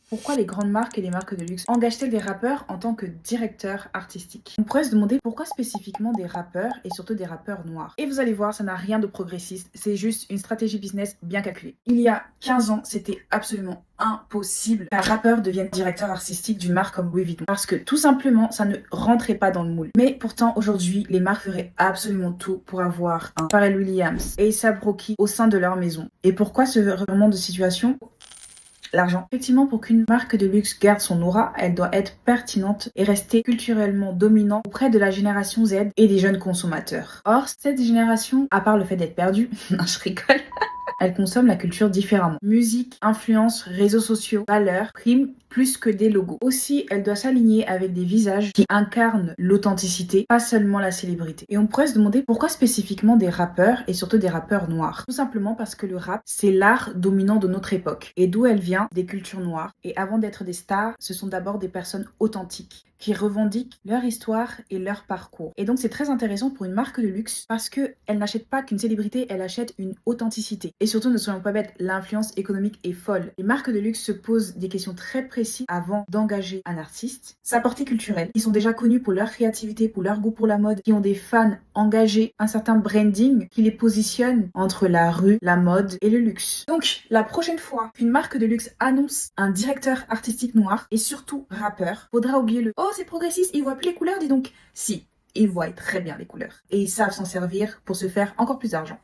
Pourquoi les grandes marques et les marques de luxe engagent-elles des rappeurs en tant que directeurs artistiques? On pourrait se demander pourquoi spécifiquement des rappeurs et surtout des rappeurs noirs. Et vous allez voir, ça n'a rien de progressiste, c'est juste une stratégie business bien calculée. Il y a 15 ans, c'était absolument impossible qu'un rappeur devienne directeur artistique d'une marque comme Louis Vuitton. Parce que tout simplement, ça ne rentrait pas dans le moule. Mais pourtant, aujourd'hui, les marques feraient absolument tout pour avoir un Pharrell Williams et A$AP Rocky au sein de leur maison. Et pourquoi ce revirement de situation? L'argent. Effectivement, pour qu'une marque de luxe garde son aura, elle doit être pertinente et rester culturellement dominante auprès de la génération Z et des jeunes consommateurs. Or, cette génération, à part le fait d'être perdue, non, je rigole, elle consomme la culture différemment. Musique, influence, réseaux sociaux, valeurs, priment plus que des logos. Aussi, elle doit s'aligner avec des visages qui incarnent l'authenticité, pas seulement la célébrité. Et on pourrait se demander pourquoi spécifiquement des rappeurs et surtout des rappeurs noirs. Tout simplement parce que le rap, c'est l'art dominant de notre époque. Et d'où elle vient? Des cultures noires. Et avant d'être des stars, ce sont d'abord des personnes authentiques qui revendiquent leur histoire et leur parcours. Et donc c'est très intéressant pour une marque de luxe parce que elle n'achète pas qu'une célébrité, elle achète une authenticité. Et surtout, ne soyons pas bêtes, l'influence économique est folle. Les marques de luxe se posent des questions très précises avant d'engager un artiste. Sa portée culturelle. Ils sont déjà connus pour leur créativité, pour leur goût pour la mode, qui ont des fans engagés, un certain branding qui les positionne entre la rue, la mode et le luxe. Donc la prochaine fois qu'une marque de luxe annonce un directeur artistique noir et surtout rappeur, faudra oublier le "oh c'est progressiste, ils voient plus les couleurs", dis donc. Si, ils voient très bien les couleurs et ils savent s'en servir pour se faire encore plus d'argent.